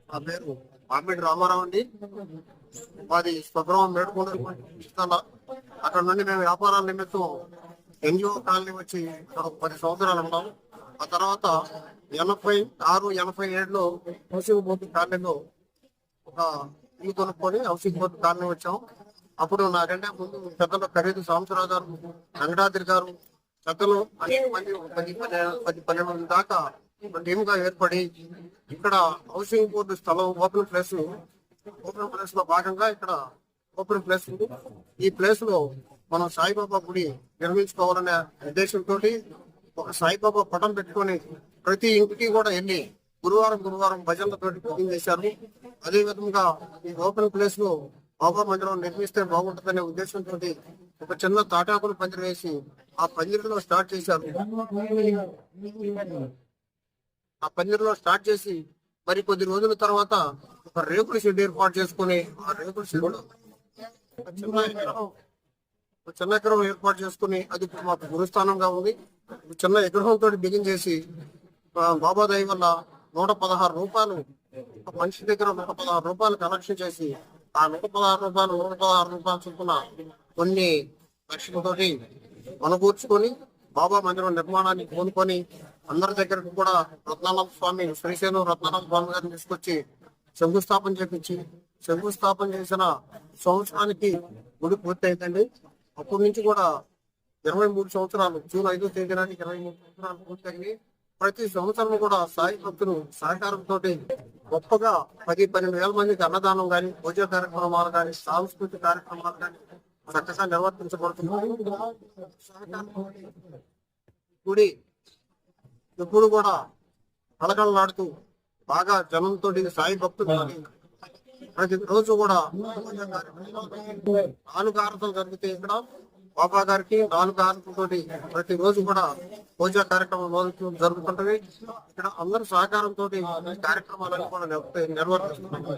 నా పేరు మామిడి రామారావు అండి. మాది స్వగ్రామం మేడుకొండ ఇస్తాల. అక్కడ నుండి మేము వ్యాపారాల నిమిత్తం ఎన్జిఓ కాలనీ వచ్చి ఇక్కడ ఒక 10 సంవత్సరాలు ఉన్నాం. ఆ తర్వాత 86, 87లో హౌసింగ్ బోర్డు కాలనీలో ఒక ఇల్లు కొనుక్కొని హౌసింగ్ బోర్డు కాలనీ వచ్చాం. అప్పుడు నాకంటే ముందు పెద్దలు ఖరీదు సాంబశివరావు గారు, వెంకటాద్రి గారు, పెద్దలు అనేక మంది 10, 12 మంది దాకా టీమ్ గా ఏర్పడి ఇక్కడ హౌసింగ్ బోర్డు స్థలం ఓపెన్ ప్లేస్ లో భాగంగా ఇక్కడ ఓపెన్ ప్లేస్ ఉంది. ఈ ప్లేస్ లో మనం సాయిబాబా గుడి నిర్మించుకోవాలనే ఉద్దేశంతో ఒక సాయిబాబా పటం పెట్టుకొని ప్రతి ఇంటికి కూడా వెళ్ళి గురువారం భజనలతో బుకింగ్ చేశారు. అదే విధంగా ఈ ఓపెన్ ప్లేస్ లో బాబా మందిరం నిర్మిస్తే బాగుంటుందనే ఉద్దేశంతో ఒక చిన్న తాటాకులు పందిరి వేసి ఆ పందిరిలో స్టార్ట్ చేశారు. ఆ పందిరిలో స్టార్ట్ చేసి మరి కొద్ది రోజుల తర్వాత ఒక రేకుల షెడ్ ఏర్పాటు చేసుకుని ఆ రేకుల షెడ్ చిన్న ఎకరం ఏర్పాటు చేసుకుని అది ఇప్పుడు మాకు గురుస్థానంగా ఉంది. చిన్న విగ్రహంతో బిగిన్ చేసి బాబా దయ వల్ల 116 రూపాయలు ఒక మనిషి దగ్గర 116 రూపాయలు కలెక్షన్ చేసి ఆ 116 రూపాయలు చొప్పున కొన్ని లక్షలతోటి మనకూర్చుకొని బాబా మందిరం నిర్మాణాన్ని కోనుకొని అందరి దగ్గరకు కూడా రత్నానంద స్వామి శ్రీశైలం రత్నానంద స్వామి గారిని తీసుకొచ్చి శంకుస్థాపన చేసిన సంవత్సరానికి గుడి పూర్తయిందండి. అప్పటి నుంచి కూడా 23 సంవత్సరాలు, జూన్ 5వ తేదీ నాటికి 23 సంవత్సరాలు పూర్తయింది. ప్రతి సంవత్సరం కూడా సాయి భక్తులు సహకారంతో గొప్పగా 10-12 వేల మందికి అన్నదానం గాని, పూజ కార్యక్రమాలు గాని, సాంస్కృతిక కార్యక్రమాలు గాని చక్కగా నిర్వర్తించబడుతున్నాయి. గుడి ఎప్పుడు కూడా కళకళలాడుతూ బాగా జనంతో సాయి భక్తులు ప్రతి రోజు కూడా 4 హారతులు జరిగితే ఇక్కడ బాబా గారికి 4 హారతులతోటి ప్రతి రోజు కూడా పూజా కార్యక్రమం జరుగుతుంటవి. ఇక్కడ అందరూ సహకారంతో కార్యక్రమాలను కూడా నిర్వర్తిస్తున్నారు.